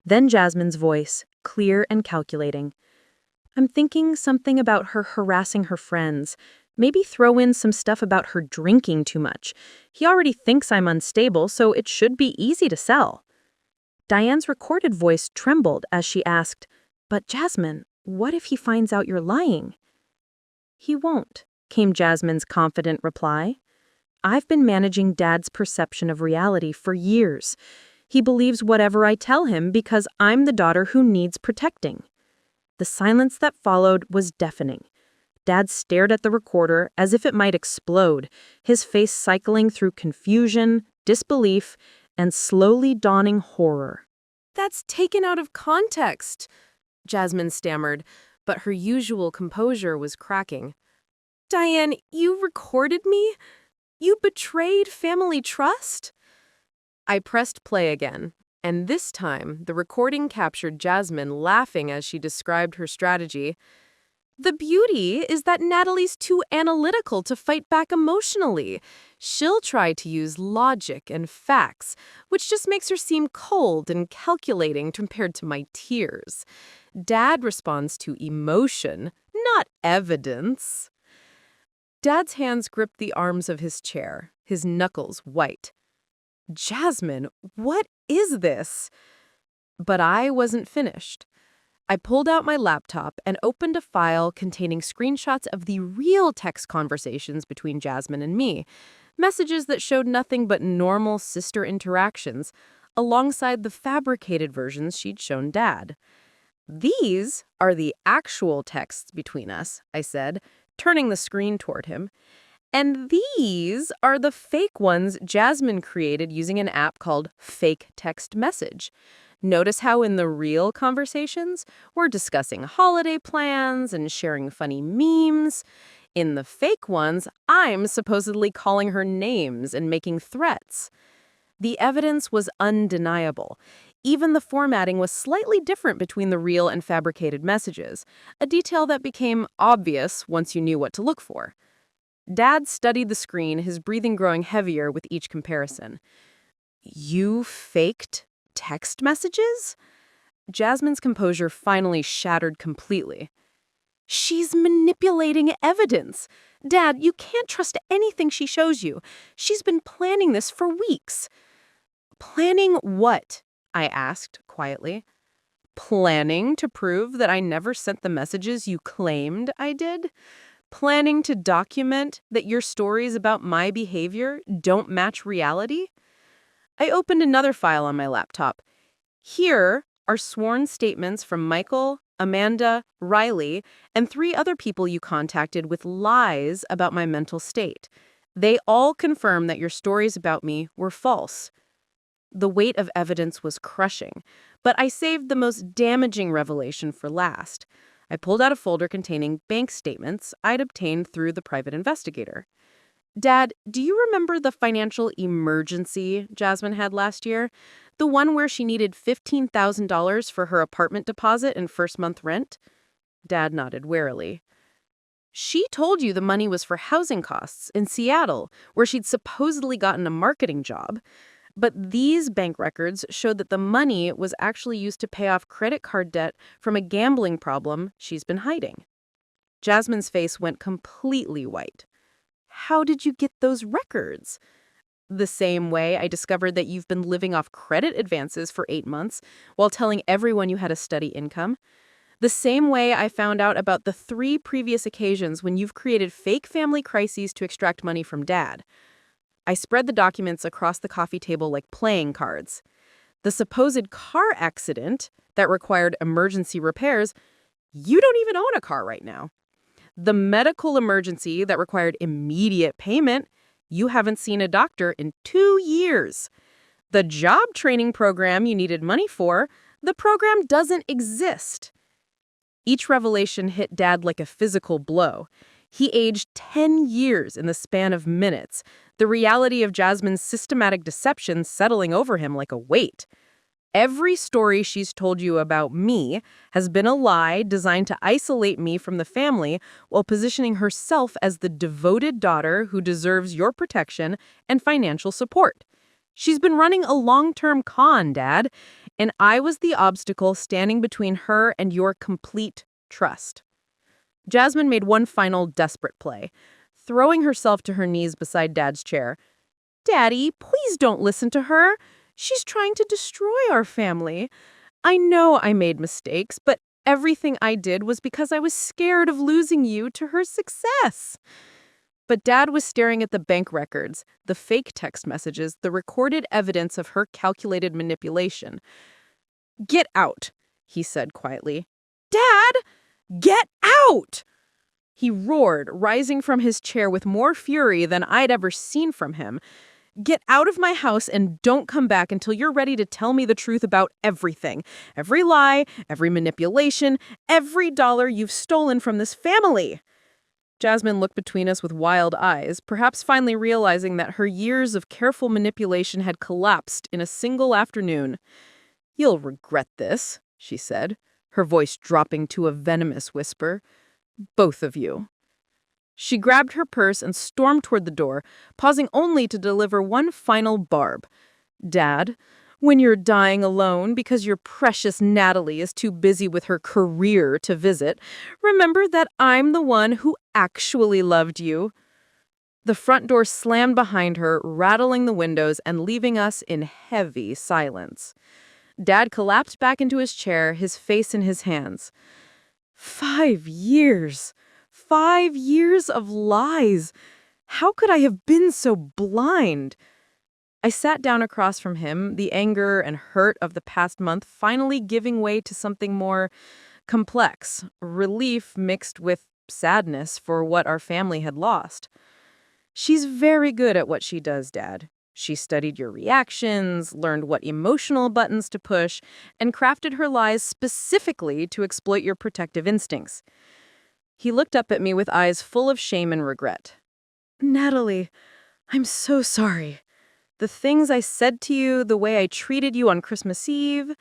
Then Jasmine's voice, clear and calculating. I'm thinking something about her harassing her friends. Maybe throw in some stuff about her drinking too much. He already thinks I'm unstable, so it should be easy to sell. Diane's recorded voice trembled as she asked, But Jasmine, what if he finds out you're lying? He won't, came Jasmine's confident reply. I've been managing Dad's perception of reality for years. He believes whatever I tell him because I'm the daughter who needs protecting. The silence that followed was deafening. Dad stared at the recorder as if it might explode, his face cycling through confusion, disbelief, and slowly dawning horror. That's taken out of context, Jasmine stammered, but her usual composure was cracking. Diane, you recorded me? You betrayed family trust? I pressed play again, and this time the recording captured Jasmine laughing as she described her strategy. The beauty is that Natalie's too analytical to fight back emotionally. She'll try to use logic and facts, which just makes her seem cold and calculating compared to my tears. Dad responds to emotion, not evidence. Dad's hands gripped the arms of his chair, his knuckles white. Jasmine, what is this? But I wasn't finished. I pulled out my laptop and opened a file containing screenshots of the real text conversations between Jasmine and me, messages that showed nothing but normal sister interactions, alongside the fabricated versions she'd shown Dad. These are the actual texts between us, I said, turning the screen toward him. And these are the fake ones Jasmine created using an app called Fake Text Message. Notice how in the real conversations, we're discussing holiday plans and sharing funny memes. In the fake ones, I'm supposedly calling her names and making threats. The evidence was undeniable. Even the formatting was slightly different between the real and fabricated messages, a detail that became obvious once you knew what to look for. Dad studied the screen, his breathing growing heavier with each comparison. You faked text messages? Jasmine's composure finally shattered completely. She's manipulating evidence. Dad, you can't trust anything she shows you. She's been planning this for weeks. Planning what? I asked quietly. Planning to prove that I never sent the messages you claimed I did? Planning to document that your stories about my behavior don't match reality? I opened another file on my laptop. Here are sworn statements from Michael, Amanda, Riley, and 3 other people you contacted with lies about my mental state. They all confirm that your stories about me were false. The weight of evidence was crushing, but I saved the most damaging revelation for last. I pulled out a folder containing bank statements I'd obtained through the private investigator. Dad, do you remember the financial emergency Jasmine had last year? The one where she needed $15,000 for her apartment deposit and first month rent? Dad nodded warily. She told you the money was for housing costs in Seattle, where she'd supposedly gotten a marketing job. But these bank records showed that the money was actually used to pay off credit card debt from a gambling problem she's been hiding. Jasmine's face went completely white. How did you get those records? The same way I discovered that you've been living off credit advances for 8 months while telling everyone you had a steady income. The same way I found out about the 3 previous occasions when you've created fake family crises to extract money from Dad. I spread the documents across the coffee table like playing cards. The supposed car accident that required emergency repairs, you don't even own a car right now. The medical emergency that required immediate payment, you haven't seen a doctor in 2 years. The job training program you needed money for, the program doesn't exist. Each revelation hit Dad like a physical blow. He aged 10 years in the span of minutes, the reality of Jasmine's systematic deception settling over him like a weight. Every story she's told you about me has been a lie designed to isolate me from the family while positioning herself as the devoted daughter who deserves your protection and financial support. She's been running a long-term con, Dad, and I was the obstacle standing between her and your complete trust. Jasmine made one final desperate play, throwing herself to her knees beside Dad's chair. Daddy, please don't listen to her. She's trying to destroy our family. I know I made mistakes, but everything I did was because I was scared of losing you to her success. But Dad was staring at the bank records, the fake text messages, the recorded evidence of her calculated manipulation. Get out, he said quietly. Dad, get out! He roared, rising from his chair with more fury than I'd ever seen from him. Get out of my house and don't come back until you're ready to tell me the truth about everything. Every lie, every manipulation, every dollar you've stolen from this family. Jasmine looked between us with wild eyes, perhaps finally realizing that her years of careful manipulation had collapsed in a single afternoon. You'll regret this, she said, her voice dropping to a venomous whisper. Both of you. She grabbed her purse and stormed toward the door, pausing only to deliver one final barb. Dad, when you're dying alone because your precious Natalie is too busy with her career to visit, remember that I'm the one who actually loved you. The front door slammed behind her, rattling the windows and leaving us in heavy silence. Dad collapsed back into his chair, his face in his hands. 5 years. 5 years of lies. How could I have been so blind? I sat down across from him, the anger and hurt of the past month finally giving way to something more complex, relief mixed with sadness for what our family had lost. She's very good at what she does, Dad. She studied your reactions, learned what emotional buttons to push, and crafted her lies specifically to exploit your protective instincts. He looked up at me with eyes full of shame and regret. Natalie, I'm so sorry. The things I said to you, the way I treated you on Christmas Eve.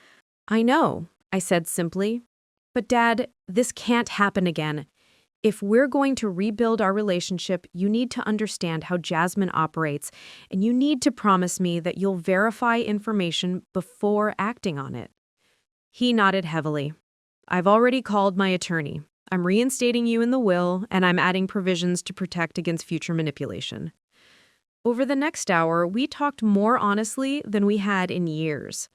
I know, I said simply. But Dad, this can't happen again. If we're going to rebuild our relationship, you need to understand how Jasmine operates, and you need to promise me that you'll verify information before acting on it. He nodded heavily. I've already called my attorney. I'm reinstating you in the will, and I'm adding provisions to protect against future manipulation. Over the next hour, we talked more honestly than we had in years.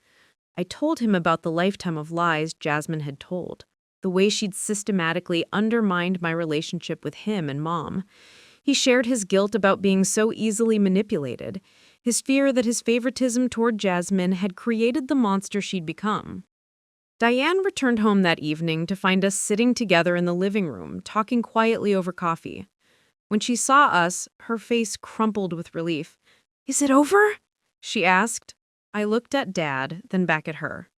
I told him about the lifetime of lies Jasmine had told, the way she'd systematically undermined my relationship with him and Mom. He shared his guilt about being so easily manipulated, his fear that his favoritism toward Jasmine had created the monster she'd become. Diane returned home that evening to find us sitting together in the living room, talking quietly over coffee. When she saw us, her face crumpled with relief. "Is it over?" she asked. I looked at Dad, then back at her.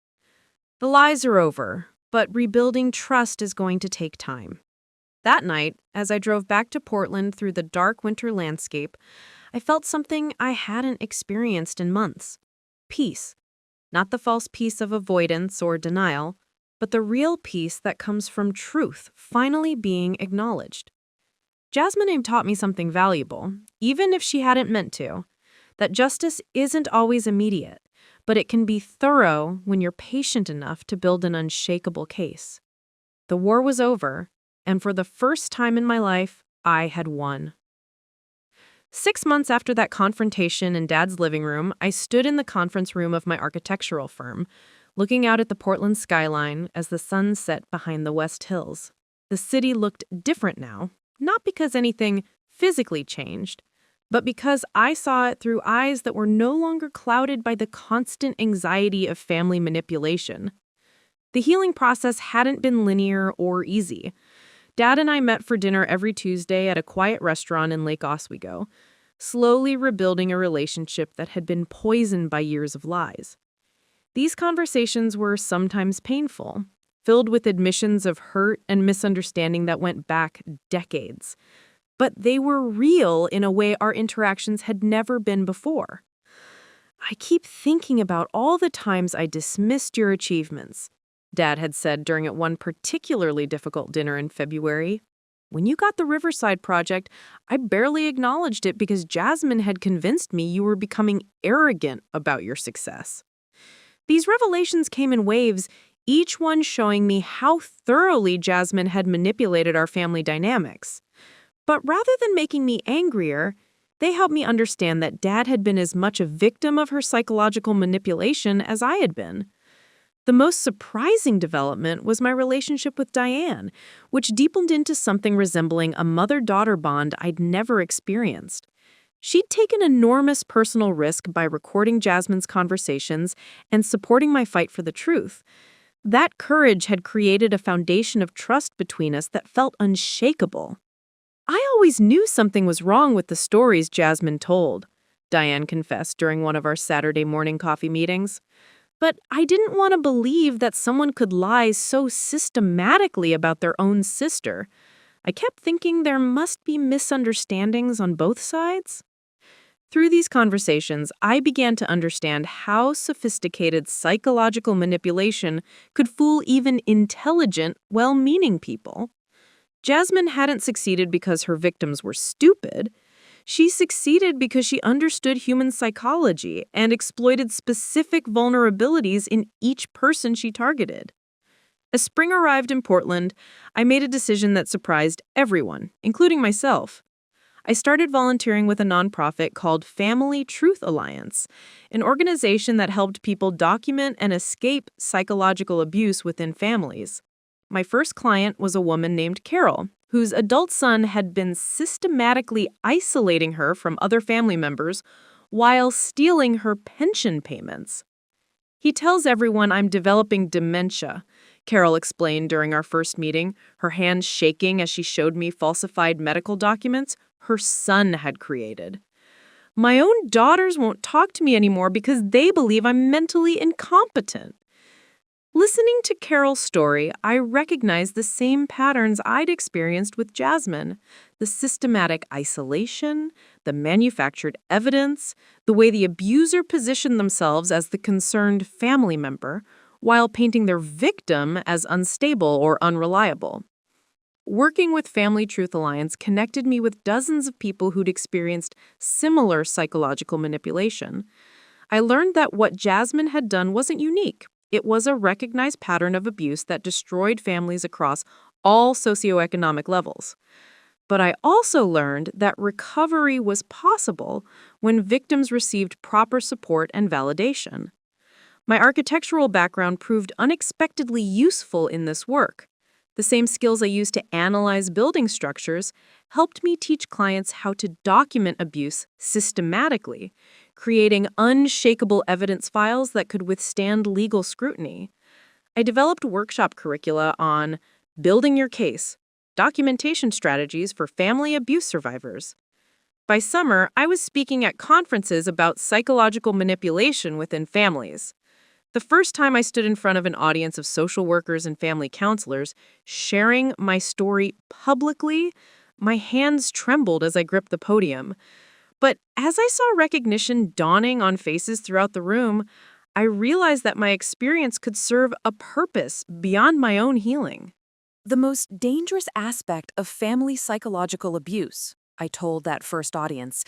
"The lies are over, but rebuilding trust is going to take time." That night, as I drove back to Portland through the dark winter landscape, I felt something I hadn't experienced in months. Peace. Not the false peace of avoidance or denial, but the real peace that comes from truth finally being acknowledged. Jasmine had taught me something valuable, even if she hadn't meant to, that justice isn't always immediate, but it can be thorough when you're patient enough to build an unshakable case. The war was over, and for the first time in my life, I had won. 6 months after that confrontation in Dad's living room, I stood in the conference room of my architectural firm, looking out at the Portland skyline as the sun set behind the West Hills. The city looked different now, not because anything physically changed, but because I saw it through eyes that were no longer clouded by the constant anxiety of family manipulation. The healing process hadn't been linear or easy. Dad and I met for dinner every Tuesday at a quiet restaurant in Lake Oswego, slowly rebuilding a relationship that had been poisoned by years of lies. These conversations were sometimes painful, filled with admissions of hurt and misunderstanding that went back decades. But they were real in a way our interactions had never been before. "I keep thinking about all the times I dismissed your achievements," Dad had said during one particularly difficult dinner in February. When you got the Riverside project, I barely acknowledged it because Jasmine had convinced me you were becoming arrogant about your success. These revelations came in waves, each one showing me how thoroughly Jasmine had manipulated our family dynamics. But rather than making me angrier, they helped me understand that Dad had been as much a victim of her psychological manipulation as I had been. The most surprising development was my relationship with Diane, which deepened into something resembling a mother-daughter bond I'd never experienced. She'd taken enormous personal risk by recording Jasmine's conversations and supporting my fight for the truth. That courage had created a foundation of trust between us that felt unshakable. I always knew something was wrong with the stories Jasmine told, Diane confessed during one of our Saturday morning coffee meetings. But I didn't want to believe that someone could lie so systematically about their own sister. I kept thinking there must be misunderstandings on both sides. Through these conversations, I began to understand how sophisticated psychological manipulation could fool even intelligent, well-meaning people. Jasmine hadn't succeeded because her victims were stupid. She succeeded because she understood human psychology and exploited specific vulnerabilities in each person she targeted. As spring arrived in Portland, I made a decision that surprised everyone, including myself. I started volunteering with a nonprofit called Family Truth Alliance, an organization that helped people document and escape psychological abuse within families. My first client was a woman named Carol, whose adult son had been systematically isolating her from other family members while stealing her pension payments. "He tells everyone I'm developing dementia," Carol explained during our first meeting, her hands shaking as she showed me falsified medical documents her son had created. "My own daughters won't talk to me anymore because they believe I'm mentally incompetent." Listening to Carol's story, I recognized the same patterns I'd experienced with Jasmine: the systematic isolation, the manufactured evidence, the way the abuser positioned themselves as the concerned family member, while painting their victim as unstable or unreliable. Working with Family Truth Alliance connected me with dozens of people who'd experienced similar psychological manipulation. I learned that what Jasmine had done wasn't unique. It was a recognized pattern of abuse that destroyed families across all socioeconomic levels. But I also learned that recovery was possible when victims received proper support and validation. My architectural background proved unexpectedly useful in this work. The same skills I used to analyze building structures helped me teach clients how to document abuse systematically, creating unshakable evidence files that could withstand legal scrutiny. I developed workshop curricula on building your case, documentation strategies for family abuse survivors. By summer, I was speaking at conferences about psychological manipulation within families. The first time I stood in front of an audience of social workers and family counselors, sharing my story publicly, my hands trembled as I gripped the podium. But as I saw recognition dawning on faces throughout the room, I realized that my experience could serve a purpose beyond my own healing. The most dangerous aspect of family psychological abuse, I told that first audience,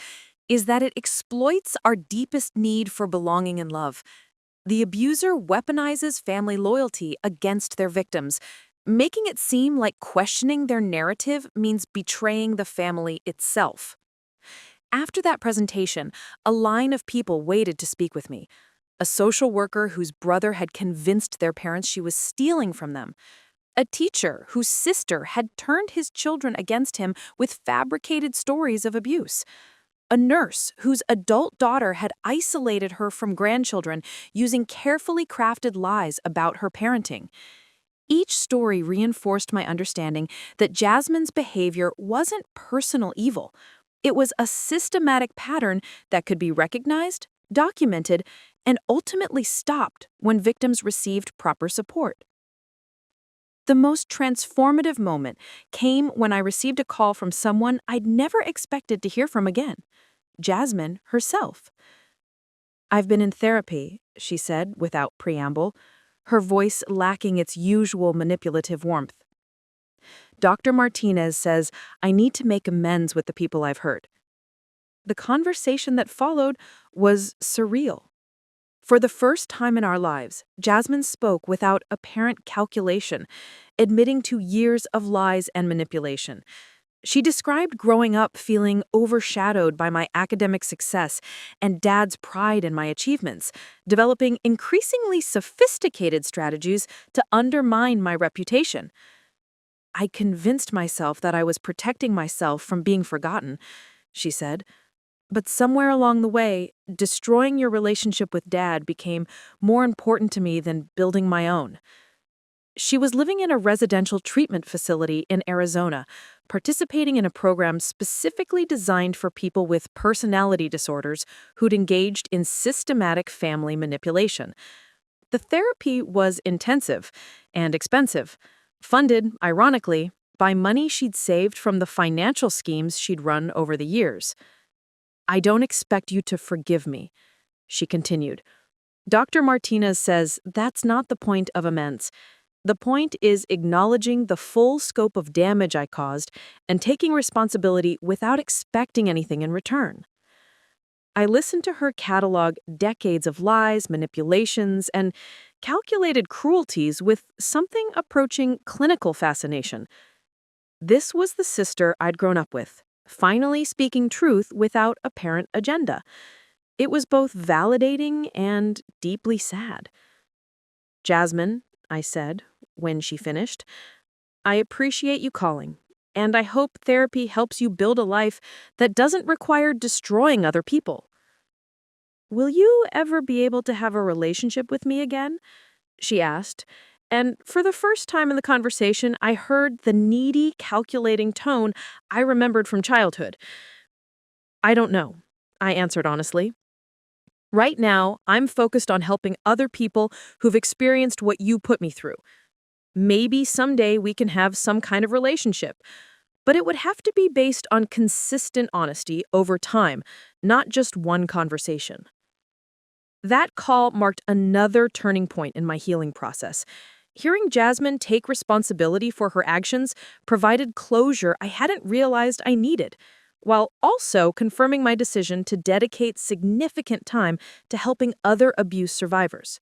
is that it exploits our deepest need for belonging and love. The abuser weaponizes family loyalty against their victims, making it seem like questioning their narrative means betraying the family itself. After that presentation, a line of people waited to speak with me. A social worker whose brother had convinced their parents she was stealing from them. A teacher whose sister had turned his children against him with fabricated stories of abuse. A nurse whose adult daughter had isolated her from grandchildren using carefully crafted lies about her parenting. Each story reinforced my understanding that Jasmine's behavior wasn't personal evil. It was a systematic pattern that could be recognized, documented, and ultimately stopped when victims received proper support. The most transformative moment came when I received a call from someone I'd never expected to hear from again, Jasmine herself. "I've been in therapy," she said without preamble, her voice lacking its usual manipulative warmth. Dr. Martinez says I need to make amends with the people I've hurt. The conversation that followed was surreal. For the first time in our lives, Jasmine spoke without apparent calculation, admitting to years of lies and manipulation. She described growing up feeling overshadowed by my academic success and Dad's pride in my achievements, developing increasingly sophisticated strategies to undermine my reputation. I convinced myself that I was protecting myself from being forgotten, she said. But somewhere along the way, destroying your relationship with Dad became more important to me than building my own. She was living in a residential treatment facility in Arizona, participating in a program specifically designed for people with personality disorders who'd engaged in systematic family manipulation. The therapy was intensive and expensive, funded, ironically, by money she'd saved from the financial schemes she'd run over the years. I don't expect you to forgive me, she continued. Dr. Martinez says that's not the point of amends. The point is acknowledging the full scope of damage I caused and taking responsibility without expecting anything in return. I listened to her catalog decades of lies, manipulations, and calculated cruelties with something approaching clinical fascination. This was the sister I'd grown up with, finally speaking truth without apparent agenda. It was both validating and deeply sad. Jasmine, I said, when she finished, I appreciate you calling, and I hope therapy helps you build a life that doesn't require destroying other people. Will you ever be able to have a relationship with me again? She asked, and for the first time in the conversation, I heard the needy, calculating tone I remembered from childhood. I don't know, I answered honestly. Right now, I'm focused on helping other people who've experienced what you put me through. Maybe someday we can have some kind of relationship, but it would have to be based on consistent honesty over time, not just one conversation. That call marked another turning point in my healing process. Hearing Jasmine take responsibility for her actions provided closure I hadn't realized I needed, while also confirming my decision to dedicate significant time to helping other abuse survivors.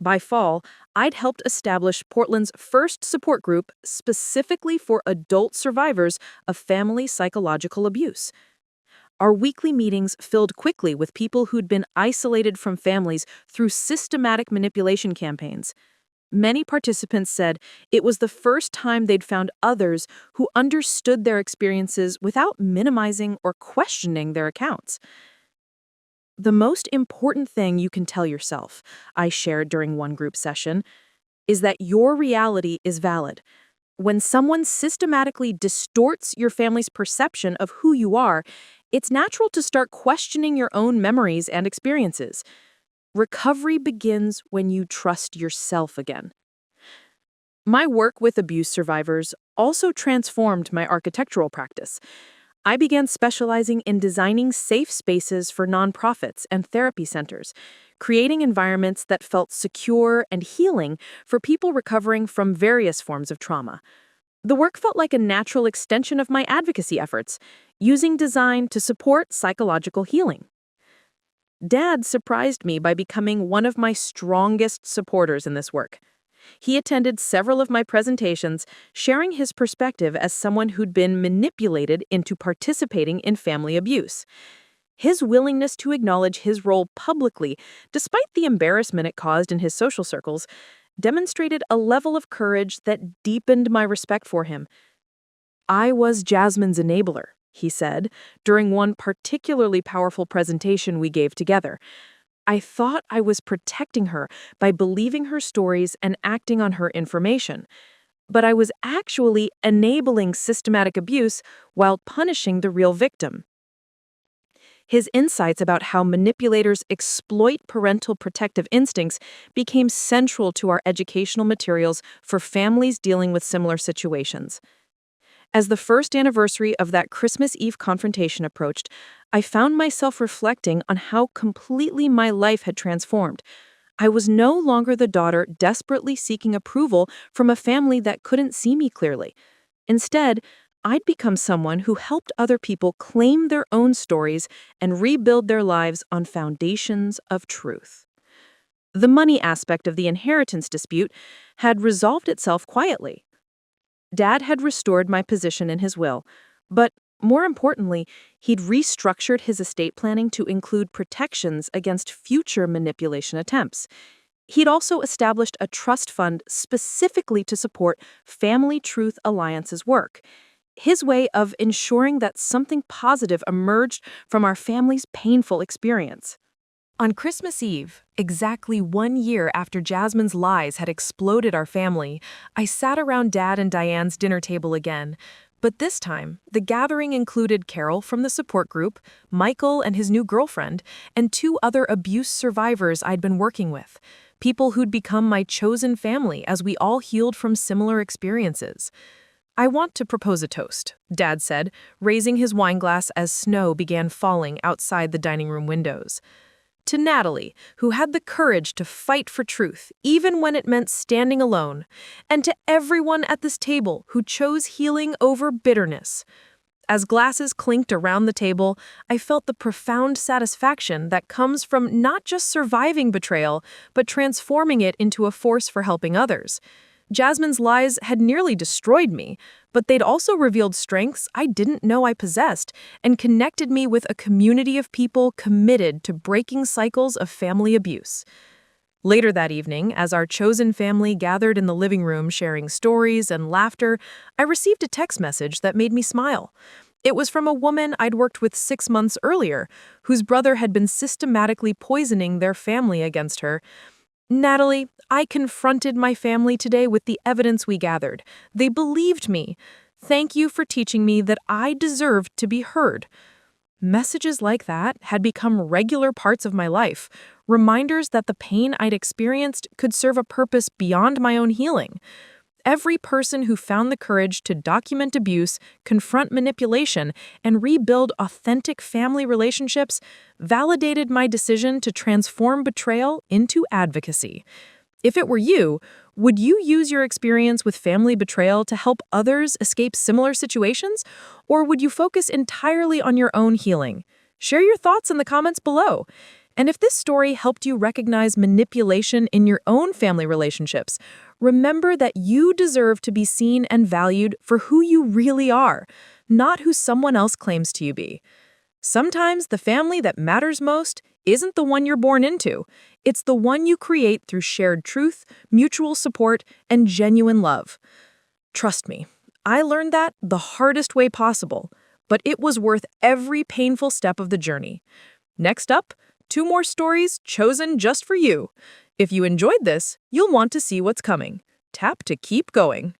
By fall, I'd helped establish Portland's first support group specifically for adult survivors of family psychological abuse. Our weekly meetings filled quickly with people who'd been isolated from families through systematic manipulation campaigns. Many participants said it was the first time they'd found others who understood their experiences without minimizing or questioning their accounts. The most important thing you can tell yourself, I shared during one group session, is that your reality is valid. When someone systematically distorts your family's perception of who you are, it's natural to start questioning your own memories and experiences. Recovery begins when you trust yourself again. My work with abuse survivors also transformed my architectural practice. I began specializing in designing safe spaces for nonprofits and therapy centers, creating environments that felt secure and healing for people recovering from various forms of trauma. The work felt like a natural extension of my advocacy efforts, using design to support psychological healing. Dad surprised me by becoming one of my strongest supporters in this work. He attended several of my presentations, sharing his perspective as someone who'd been manipulated into participating in family abuse. His willingness to acknowledge his role publicly, despite the embarrassment it caused in his social circles, demonstrated a level of courage that deepened my respect for him. I was Jasmine's enabler, he said, during one particularly powerful presentation we gave together. I thought I was protecting her by believing her stories and acting on her information, but I was actually enabling systematic abuse while punishing the real victim. His insights about how manipulators exploit parental protective instincts became central to our educational materials for families dealing with similar situations. As the first anniversary of that Christmas Eve confrontation approached, I found myself reflecting on how completely my life had transformed. I was no longer the daughter desperately seeking approval from a family that couldn't see me clearly. Instead, I'd become someone who helped other people claim their own stories and rebuild their lives on foundations of truth. The money aspect of the inheritance dispute had resolved itself quietly. Dad had restored my position in his will, but more importantly, he'd restructured his estate planning to include protections against future manipulation attempts. He'd also established a trust fund specifically to support Family Truth Alliance's work, his way of ensuring that something positive emerged from our family's painful experience. On Christmas Eve, exactly 1 year after Jasmine's lies had exploded our family, I sat around Dad and Diane's dinner table again. But this time, the gathering included Carol from the support group, Michael and his new girlfriend, and 2 other abuse survivors I'd been working with, people who'd become my chosen family as we all healed from similar experiences. "I want to propose a toast," Dad said, raising his wine glass as snow began falling outside the dining room windows. "To Natalie, who had the courage to fight for truth, even when it meant standing alone, and to everyone at this table who chose healing over bitterness." As glasses clinked around the table, I felt the profound satisfaction that comes from not just surviving betrayal, but transforming it into a force for helping others. Jasmine's lies had nearly destroyed me, but they'd also revealed strengths I didn't know I possessed and connected me with a community of people committed to breaking cycles of family abuse. Later that evening, as our chosen family gathered in the living room sharing stories and laughter, I received a text message that made me smile. It was from a woman I'd worked with 6 months earlier, whose brother had been systematically poisoning their family against her. "Natalie, I confronted my family today with the evidence we gathered. They believed me. Thank you for teaching me that I deserved to be heard." Messages like that had become regular parts of my life, reminders that the pain I'd experienced could serve a purpose beyond my own healing. Every person who found the courage to document abuse, confront manipulation, and rebuild authentic family relationships validated my decision to transform betrayal into advocacy. If it were you, would you use your experience with family betrayal to help others escape similar situations? Or would you focus entirely on your own healing? Share your thoughts in the comments below. And if this story helped you recognize manipulation in your own family relationships, remember that you deserve to be seen and valued for who you really are, not who someone else claims to you be. Sometimes the family that matters most isn't the one you're born into. It's the one you create through shared truth, mutual support, and genuine love. Trust me, I learned that the hardest way possible, but it was worth every painful step of the journey. Next up, 2 more stories chosen just for you. If you enjoyed this, you'll want to see what's coming. Tap to keep going.